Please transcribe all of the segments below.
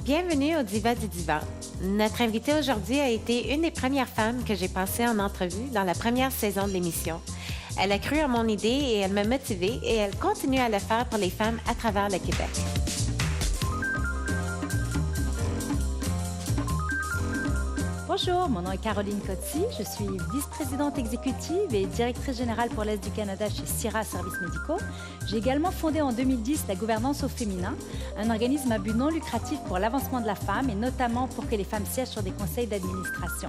Bienvenue au Diva du Divan. Notre invitée aujourd'hui a été une des premières femmes que j'ai passées en entrevue dans la première saison de l'émission. Elle a cru à mon idée et elle m'a motivée et elle continue à le faire pour les femmes à travers le Québec. Bonjour, mon nom est Caroline Cotty, je suis vice-présidente exécutive et directrice générale pour l'Est du Canada chez CIRA Services médicaux. J'ai également fondé en 2010 la gouvernance au féminin, un organisme à but non lucratif pour l'avancement de la femme et notamment pour que les femmes siègent sur des conseils d'administration.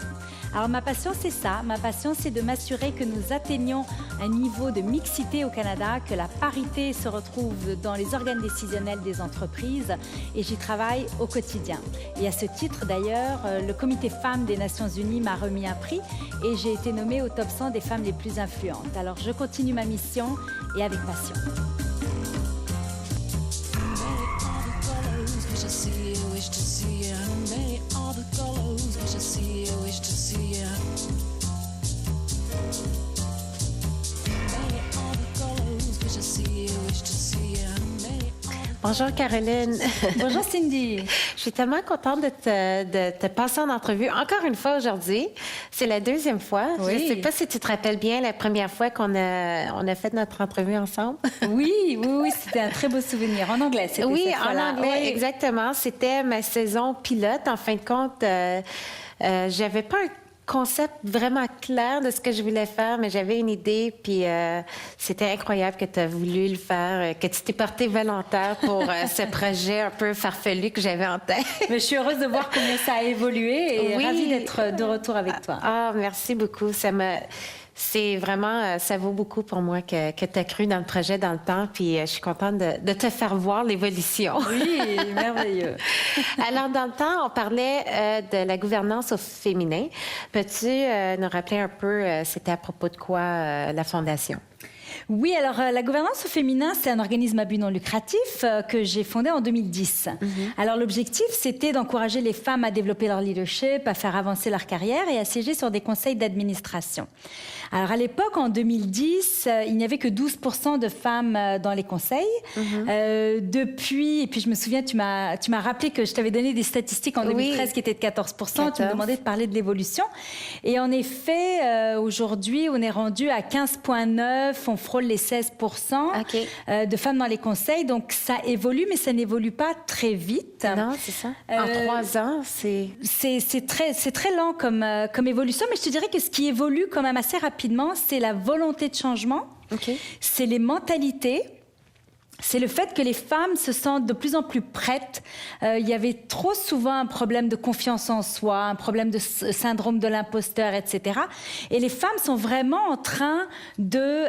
Alors ma passion c'est ça, ma passion c'est de m'assurer que nous atteignions un niveau de mixité au Canada, que la parité se retrouve dans les organes décisionnels des entreprises et j'y travaille au quotidien. Et à ce titre d'ailleurs, le comité femmes des Nations Unies m'a remis un prix et j'ai été nommée au top 100 des femmes les plus influentes. Alors je continue ma mission et avec passion. Bonjour Caroline. Bonjour Cindy. Je suis tellement contente de te passer en entrevue encore une fois aujourd'hui. C'est la deuxième fois. Oui. Je ne sais pas si tu te rappelles bien la première fois qu'on a fait notre entrevue ensemble. Oui, c'était un très beau souvenir. En anglais, c'était oui, cette fois-là. En anglais, oui. Exactement. C'était ma saison pilote. En fin de compte, j'avais pas un concept vraiment clair de ce que je voulais faire, mais j'avais une idée, puis c'était incroyable que tu as voulu le faire, que tu t'es portée volontaire pour ce projet un peu farfelu que j'avais en tête. Mais je suis heureuse de voir comment ça a évolué et ravie d'être de retour avec toi. Ah, merci beaucoup. C'est vraiment, ça vaut beaucoup pour moi que tu as cru dans le projet dans le temps, puis je suis contente de te faire voir l'évolution. Oui, merveilleux. Alors, dans le temps, on parlait de la gouvernance au féminin. Peux-tu nous rappeler un peu, c'était à propos de quoi la Fondation? Oui, alors la gouvernance au féminin, c'est un organisme à but non lucratif que j'ai fondé en 2010. Alors l'objectif, c'était d'encourager les femmes à développer leur leadership, à faire avancer leur carrière et à siéger sur des conseils d'administration. Alors à l'époque, en 2010, il n'y avait que 12% de femmes dans les conseils. Depuis, et puis je me souviens, tu m'as rappelé que je t'avais donné des statistiques en 2013 qui étaient de 14%. Tu me demandais de parler de l'évolution. Et en effet, aujourd'hui, on est rendu à 15,9%. On frôle les 16% de femmes dans les conseils. Donc, ça évolue, mais ça n'évolue pas très vite. Non, c'est ça. En 3 ans, c'est... C'est très lent comme évolution, mais je te dirais que ce qui évolue quand même assez rapidement, c'est la volonté de changement, c'est les mentalités. C'est le fait que les femmes se sentent de plus en plus prêtes. Il y avait trop souvent un problème de confiance en soi, un problème de syndrome de l'imposteur, etc. Et les femmes sont vraiment en train de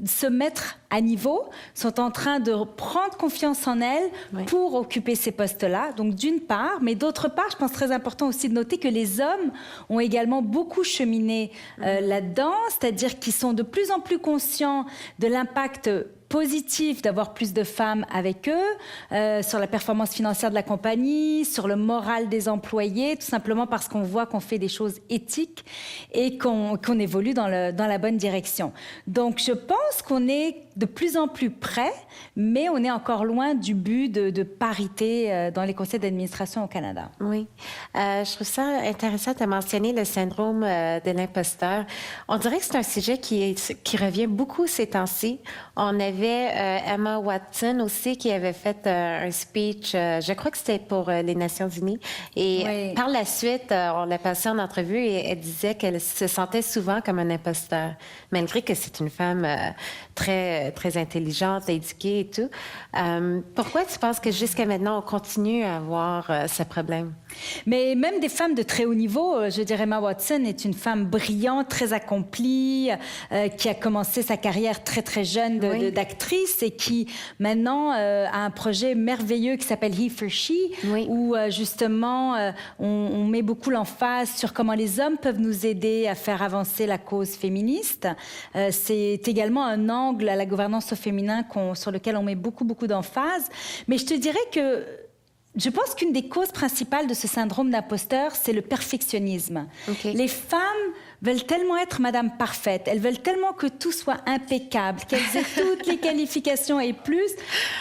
se mettre à niveau, sont en train de prendre confiance en elles pour occuper ces postes-là. Donc d'une part, mais d'autre part, je pense très important aussi de noter que les hommes ont également beaucoup cheminé là-dedans, c'est-à-dire qu'ils sont de plus en plus conscients de l'impact positif d'avoir plus de femmes avec eux, sur la performance financière de la compagnie, sur le moral des employés, tout simplement parce qu'on voit qu'on fait des choses éthiques et qu'on évolue dans la bonne direction. Donc, je pense qu'on est de plus en plus près, mais on est encore loin du but de parité dans les conseils d'administration au Canada. Oui. Je trouve ça intéressant de mentionner le syndrome de l'imposteur. On dirait que c'est un sujet qui revient beaucoup ces temps-ci. On avait Emma Watson aussi qui avait fait un speech, je crois que c'était pour les Nations Unies. Et par la suite, on l'a passée en entrevue et elle disait qu'elle se sentait souvent comme un imposteur, malgré que c'est une femme très, très intelligente, éduquée et tout. Pourquoi tu penses que jusqu'à maintenant, on continue à avoir ce problème? Mais même des femmes de très haut niveau, je dirais Emma Watson est une femme brillante, très accomplie, qui a commencé sa carrière très très jeune d'actrice et qui maintenant a un projet merveilleux qui s'appelle He for She, où justement on met beaucoup l'emphase sur comment les hommes peuvent nous aider à faire avancer la cause féministe. C'est également un angle à la gouvernance au féminin sur lequel on met beaucoup d'emphase. Mais je te dirais que je pense qu'une des causes principales de ce syndrome d'imposteur, c'est le perfectionnisme. Les femmes veulent tellement être Madame Parfaite, elles veulent tellement que tout soit impeccable, qu'elles aient toutes les qualifications et plus,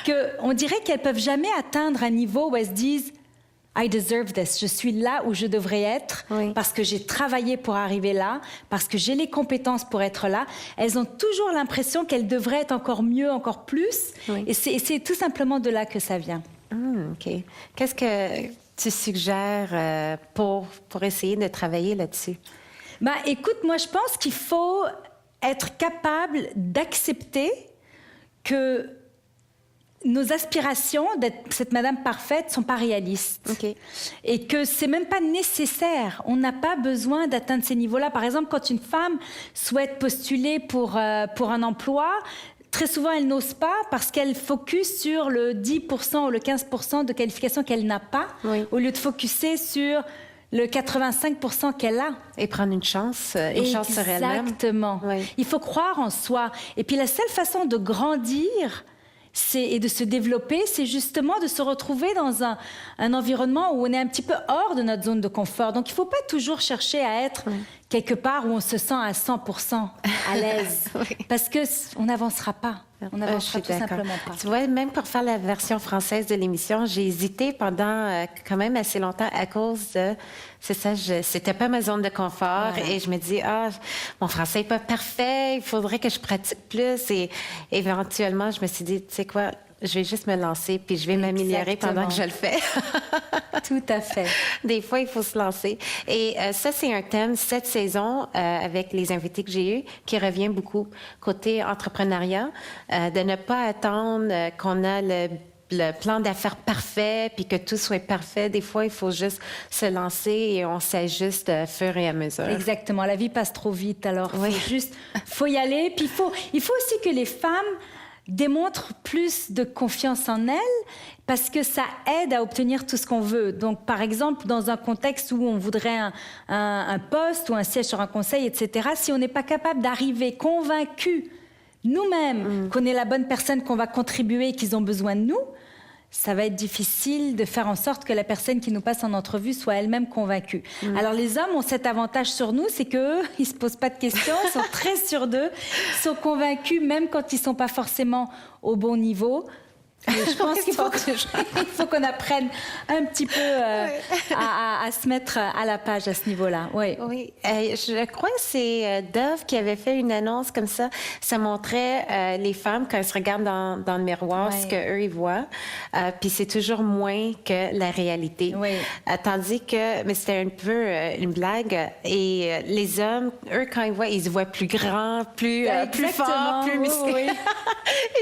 qu'on dirait qu'elles peuvent jamais atteindre un niveau où elles se disent I deserve this. Je suis là où je devrais être parce que j'ai travaillé pour arriver là, parce que j'ai les compétences pour être là. Elles ont toujours l'impression qu'elles devraient être encore mieux, encore plus. Et c'est tout simplement de là que ça vient. OK. Qu'est-ce que tu suggères pour essayer de travailler là-dessus? Ben, écoute, moi, je pense qu'il faut être capable d'accepter que nos aspirations d'être cette madame parfaite sont pas réalistes. Et que c'est même pas nécessaire. On n'a pas besoin d'atteindre ces niveaux-là. Par exemple, quand une femme souhaite postuler pour un emploi, très souvent, elle n'ose pas parce qu'elle focus sur le 10% ou le 15% de qualification qu'elle n'a pas, au lieu de focuser sur le 85% qu'elle a. Et prendre une chance sur elle-même. Exactement. Il faut croire en soi. Et puis la seule façon de grandir et de se développer, c'est justement de se retrouver dans un environnement où on est un petit peu hors de notre zone de confort. Donc, il ne faut pas toujours chercher à être quelque part où on se sent à 100% à l'aise. Parce qu'on n'avancera pas. On n'avancera tout simplement pas. Tu vois, même pour faire la version française de l'émission, j'ai hésité pendant quand même assez longtemps à cause de... C'est ça, c'était pas ma zone de confort. Et je me dis, mon français n'est pas parfait, il faudrait que je pratique plus. Et éventuellement, je me suis dit, tu sais quoi, je vais juste me lancer, puis je vais m'améliorer pendant que je le fais. Tout à fait. Des fois, il faut se lancer. Et ça, c'est un thème cette saison avec les invités que j'ai eus qui revient beaucoup côté entrepreneuriat, de ne pas attendre qu'on a le plan d'affaires parfait puis que tout soit parfait. Des fois, il faut juste se lancer et on s'ajuste au fur et à mesure. Exactement. La vie passe trop vite, alors faut y aller. Puis il faut aussi que les femmes démontrent plus de confiance en elles parce que ça aide à obtenir tout ce qu'on veut. Donc, par exemple, dans un contexte où on voudrait un poste ou un siège sur un conseil, etc., si on n'est pas capable d'arriver convaincus nous-mêmes qu'on est la bonne personne, qu'on va contribuer et qu'ils ont besoin de nous, ça va être difficile de faire en sorte que la personne qui nous passe en entrevue soit elle-même convaincue. Alors, les hommes ont cet avantage sur nous, c'est qu'eux, ils ne se posent pas de questions, ils sont très sûrs d'eux, ils sont convaincus même quand ils ne sont pas forcément au bon niveau. Je pense qu'il faut qu'on apprenne un petit peu à se mettre à la page à ce niveau-là. Oui. Je crois que c'est Dove qui avait fait une annonce comme ça. Ça montrait les femmes quand elles se regardent dans le miroir, ce qu'eux, ils voient. Puis c'est toujours moins que la réalité. Tandis que, mais c'était un peu une blague. Et les hommes, eux, quand ils voient, ils se voient plus grands, plus forts, plus musclés.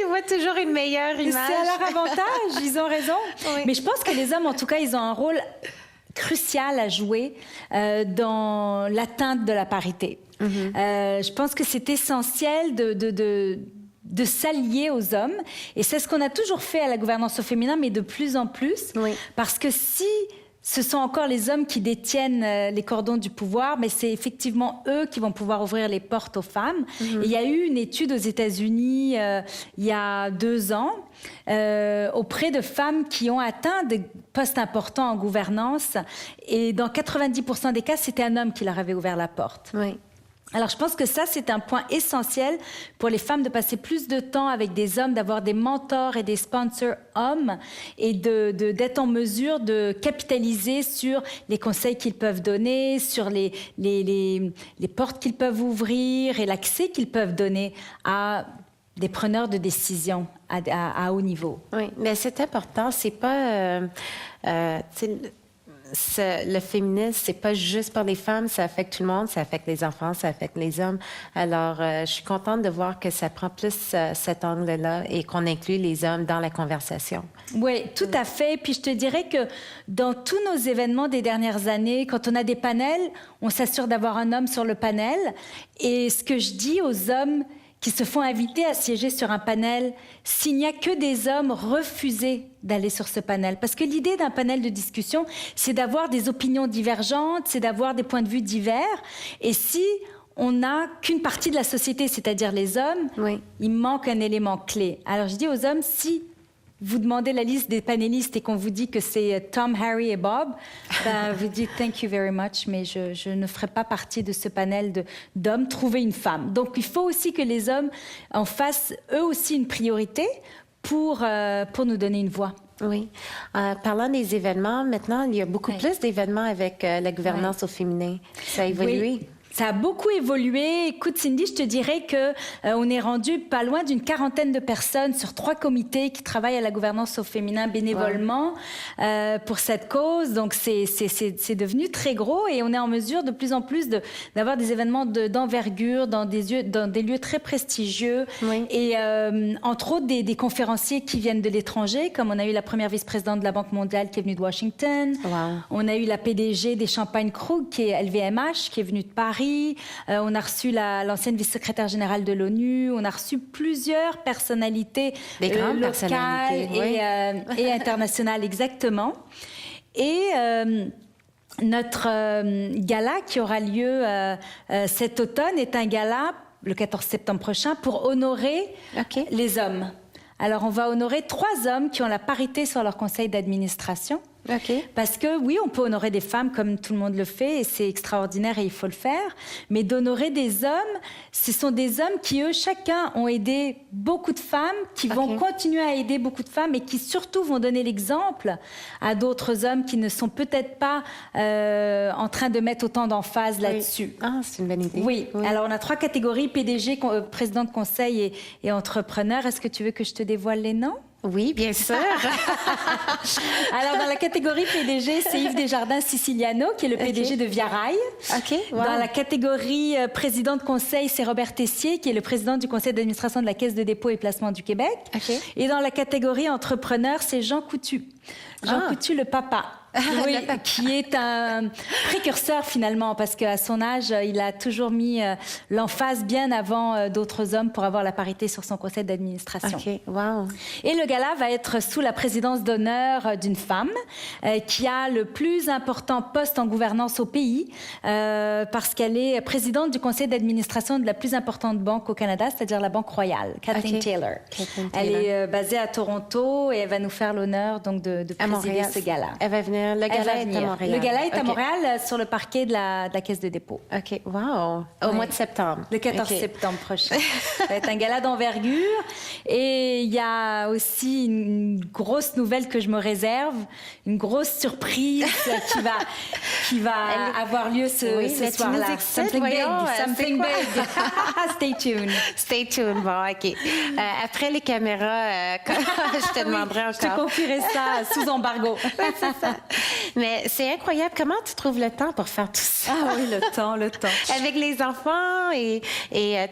Ils voient toujours une meilleure image. C'est leur avantage, ils ont raison. Mais je pense que les hommes, en tout cas, ils ont un rôle crucial à jouer dans l'atteinte de la parité. Je pense que c'est essentiel de s'allier aux hommes. Et c'est ce qu'on a toujours fait à la gouvernance au féminin, mais de plus en plus. Parce que si ce sont encore les hommes qui détiennent les cordons du pouvoir, mais c'est effectivement eux qui vont pouvoir ouvrir les portes aux femmes. Et il y a eu une étude aux États-Unis il y a 2 ans auprès de femmes qui ont atteint des postes importants en gouvernance. Et dans 90% des cas, c'était un homme qui leur avait ouvert la porte. Alors, je pense que ça, c'est un point essentiel pour les femmes de passer plus de temps avec des hommes, d'avoir des mentors et des sponsors hommes et d'être en mesure de capitaliser sur les conseils qu'ils peuvent donner, sur les portes qu'ils peuvent ouvrir et l'accès qu'ils peuvent donner à des preneurs de décision à haut niveau. Oui, mais c'est important. C'est pas... le féminisme, c'est pas juste pour les femmes, ça affecte tout le monde, ça affecte les enfants, ça affecte les hommes. Alors, je suis contente de voir que ça prend plus cet angle-là et qu'on inclut les hommes dans la conversation. Oui, tout à fait. Puis je te dirais que dans tous nos événements des dernières années, quand on a des panels, on s'assure d'avoir un homme sur le panel. Et ce que je dis aux hommes qui se font inviter à siéger sur un panel, s'il n'y a que des hommes, refusez d'aller sur ce panel. Parce que l'idée d'un panel de discussion, c'est d'avoir des opinions divergentes, c'est d'avoir des points de vue divers. Et si on n'a qu'une partie de la société, c'est-à-dire les hommes, il manque un élément clé. Alors je dis aux hommes, si vous demandez la liste des panélistes et qu'on vous dit que c'est Tom, Harry et Bob, vous dites « thank you very much », mais je ne ferai pas partie de ce panel d'hommes. Trouvez une femme. Donc, il faut aussi que les hommes en fassent eux aussi une priorité pour nous donner une voix. Oui. Parlant des événements, maintenant, il y a beaucoup plus d'événements avec la gouvernance au féminin. Ça a évolué. Oui. Ça a beaucoup évolué. Écoute, Cindy, je te dirais que on est rendu pas loin d'une 40aine de personnes sur 3 comités qui travaillent à la gouvernance au féminin bénévolement pour cette cause. Donc, c'est devenu très gros et on est en mesure de plus en plus d'avoir des événements d'envergure dans des lieux très prestigieux. Oui. Et entre autres, des conférenciers qui viennent de l'étranger, comme on a eu la première vice-présidente de la Banque mondiale qui est venue de Washington. Wow. On a eu la PDG des Champagne Krug, qui est LVMH, qui est venue de Paris. On a reçu l'ancienne vice-secrétaire générale de l'ONU. On a reçu plusieurs personnalités locales et internationales, exactement. Et notre gala qui aura lieu cet automne est un gala le 14 septembre prochain pour honorer les hommes. Alors, on va honorer 3 hommes qui ont la parité sur leur conseil d'administration. Parce que oui, on peut honorer des femmes comme tout le monde le fait et c'est extraordinaire et il faut le faire. Mais d'honorer des hommes, ce sont des hommes qui, eux, chacun ont aidé beaucoup de femmes, qui vont continuer à aider beaucoup de femmes et qui surtout vont donner l'exemple à d'autres hommes qui ne sont peut-être pas en train de mettre autant d'emphase là-dessus. Ah, c'est une bonne idée. Oui. Alors on a 3 catégories, PDG, président de conseil et entrepreneur. Est-ce que tu veux que je te dévoile les noms? Oui, bien sûr. Alors, dans la catégorie PDG, c'est Yves Desjardins Siciliano, qui est le PDG de Via Rail. Wow. Dans la catégorie président de conseil, c'est Robert Tessier, qui est le président du conseil d'administration de la Caisse de dépôt et placement du Québec. Et dans la catégorie entrepreneur, c'est Jean Coutu. Jean Coutu, le papa. Oui, qui est un précurseur finalement, parce qu'à son âge, il a toujours mis l'emphase bien avant d'autres hommes pour avoir la parité sur son conseil d'administration. Wow. Et le gala va être sous la présidence d'honneur d'une femme qui a le plus important poste en gouvernance au pays, parce qu'elle est présidente du conseil d'administration de la plus importante banque au Canada, c'est-à-dire la Banque Royale, Kathleen Taylor. Elle est basée à Toronto et elle va nous faire l'honneur donc de présider ce gala. Elle va venir. Le gala est à Montréal. Le gala est à Montréal sur le parquet de la Caisse de dépôt. Wow. Au mois de septembre. Le 14 septembre prochain. Ça va être un gala d'envergure. Et il y a aussi une grosse nouvelle que je me réserve, une grosse surprise qui va avoir lieu ce soir-là. Something big. Stay tuned. Stay tuned. Bon, OK. Après les caméras, je te demanderai encore. Je te confierai ça sous embargo. C'est ça. Mais c'est incroyable. Comment tu trouves le temps pour faire tout ça? Ah oui, le temps. Avec les enfants et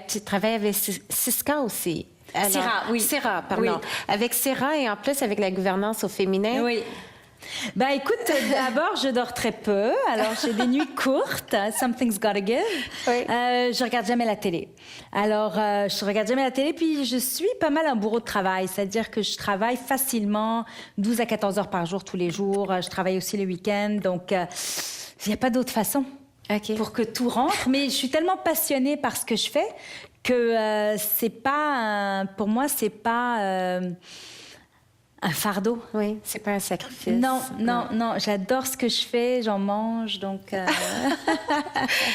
tu travailles avec Siska aussi. Syrah, pardon. Oui. Avec Syrah et en plus avec la gouvernance au féminin. Oui. Ben écoute, d'abord, je dors très peu. Alors, j'ai des nuits courtes. Something's gotta give. Oui. Je regarde jamais la télé. Alors, je regarde jamais la télé. Puis, je suis pas mal un bourreau de travail. C'est-à-dire que je travaille facilement 12 à 14 heures par jour tous les jours. Je travaille aussi le week-end. Donc, il n'y a pas d'autre façon pour que tout rentre. Mais je suis tellement passionnée par ce que je fais que c'est pas... pour moi, c'est pas... un fardeau. Oui, c'est pas un sacrifice. Non, j'adore ce que je fais, j'en mange, donc...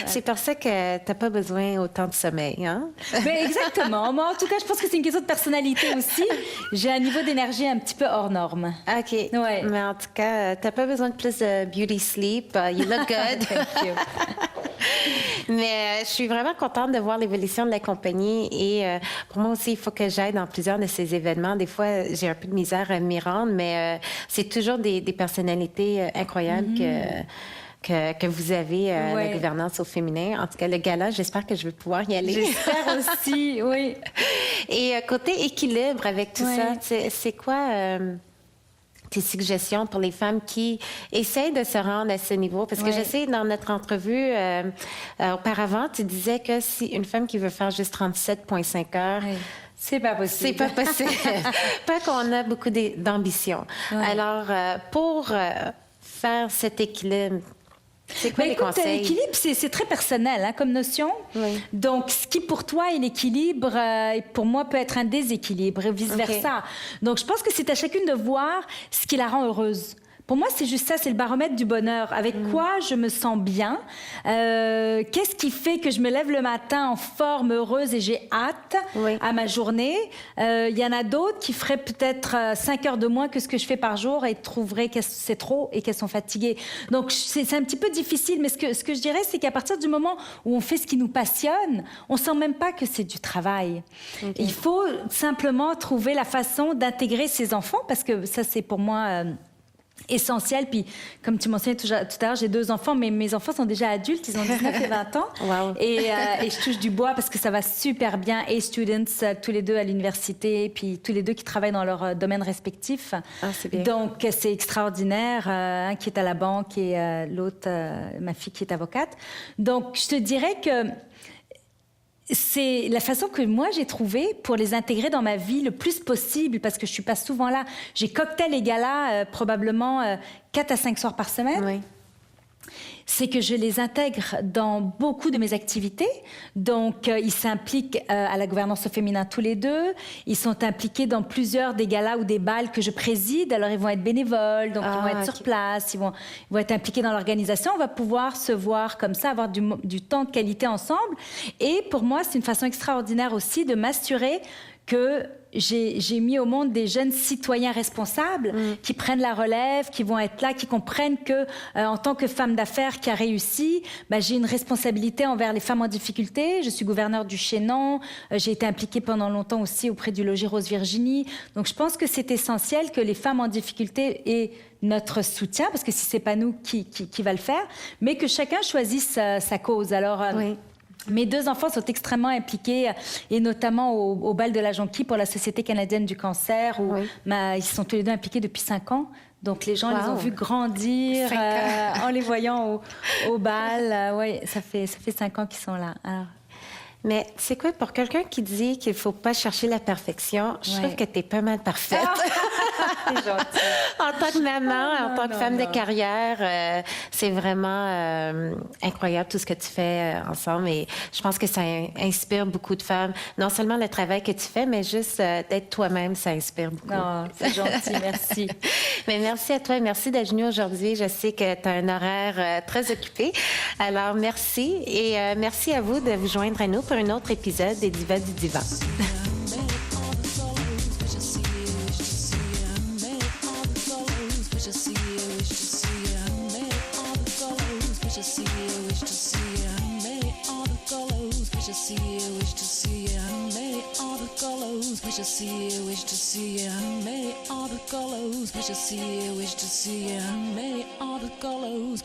C'est pour ça que t'as pas besoin autant de sommeil, hein? Ben, exactement. Moi, en tout cas, je pense que c'est une question de personnalité aussi. J'ai un niveau d'énergie un petit peu hors norme. OK. Ouais. Mais en tout cas, t'as pas besoin de plus de beauty sleep. You look good. Thank you. Mais je suis vraiment contente de voir l'évolution de la compagnie et pour moi aussi, il faut que j'aille dans plusieurs de ces événements. Des fois, j'ai un peu de misère à m'y rendre, mais c'est toujours des personnalités incroyables que vous avez la gouvernance au féminin. En tout cas, le gala, j'espère que je vais pouvoir y aller. J'espère aussi, oui. Et côté équilibre avec tout ça, c'est quoi... tes suggestions pour les femmes qui essayent de se rendre à ce niveau? Parce que je sais, dans notre entrevue, auparavant, tu disais que si une femme qui veut faire juste 37,5 heures... C'est pas possible. C'est pas possible. Pas qu'on a beaucoup d'ambition. Alors, pour faire cet équilibre, c'est quoi les conseils? L'équilibre, c'est très personnel comme notion. Oui. Donc, ce qui pour toi est l'équilibre, pour moi peut être un déséquilibre et vice-versa. Donc, je pense que c'est à chacune de voir ce qui la rend heureuse. Pour moi, c'est juste ça, c'est le baromètre du bonheur. Avec quoi je me sens bien? Qu'est-ce qui fait que je me lève le matin en forme, heureuse et j'ai hâte à ma journée? Il y en a d'autres qui feraient peut-être 5 heures de moins que ce que je fais par jour et trouveraient que c'est trop et qu'elles sont fatiguées. Donc, c'est un petit peu difficile, mais ce que je dirais, c'est qu'à partir du moment où on fait ce qui nous passionne, on sent même pas que c'est du travail. Il faut simplement trouver la façon d'intégrer ses enfants, parce que ça, c'est pour moi essentiel. Puis, comme tu mentionnais tout à l'heure, j'ai 2 enfants, mais mes enfants sont déjà adultes, ils ont 19 et 20 ans. Wow. Et je touche du bois parce que ça va super bien. Et students, tous les deux à l'université, puis tous les deux qui travaillent dans leur domaine respectif. Ah, c'est bien. Donc, c'est extraordinaire. Un qui est à la banque et l'autre, ma fille, qui est avocate. Donc, je te dirais que c'est la façon que moi j'ai trouvée pour les intégrer dans ma vie le plus possible, parce que je suis pas souvent là. J'ai cocktail et gala probablement 4 à 5 soirs par semaine. Oui. C'est que je les intègre dans beaucoup de mes activités. Donc, ils s'impliquent à la gouvernance au féminin tous les deux. Ils sont impliqués dans plusieurs des galas ou des bals que je préside. Alors, ils vont être bénévoles, donc ils vont être sur place, ils vont être impliqués dans l'organisation. On va pouvoir se voir comme ça, avoir du temps de qualité ensemble. Et pour moi, c'est une façon extraordinaire aussi de m'assurer que j'ai mis au monde des jeunes citoyens responsables qui prennent la relève, qui vont être là, qui comprennent que, en tant que femme d'affaires qui a réussi, j'ai une responsabilité envers les femmes en difficulté. Je suis gouverneure du Chénan. J'ai été impliquée pendant longtemps aussi auprès du Logis Rose Virginie. Donc, je pense que c'est essentiel que les femmes en difficulté aient notre soutien, parce que si c'est pas nous qui va le faire, mais que chacun choisisse sa cause. Alors, mes 2 enfants sont extrêmement impliqués, et notamment au bal de la Jonquille pour la Société canadienne du cancer, où ils sont tous les 2 impliqués depuis 5 ans. Donc, les gens les ont vus grandir en les voyant au bal. Ça fait 5 ans qu'ils sont là. Alors... Mais c'est quoi, pour quelqu'un qui dit qu'il ne faut pas chercher la perfection, je trouve que tu es pas mal parfaite. C'est gentil. En tant que maman, en tant que femme de carrière, c'est vraiment incroyable tout ce que tu fais ensemble. Et je pense que ça inspire beaucoup de femmes. Non seulement le travail que tu fais, mais juste d'être toi-même, ça inspire beaucoup. Non, c'est gentil, merci. Mais merci à toi, merci d'être venue aujourd'hui. Je sais que tu as un horaire très occupé. Alors, merci. Et merci à vous de vous joindre à nous pour un autre épisode des Divas du Divan. Wish to see you, wish to see you, many other colors. Wish to see you, wish to see you, many other colors.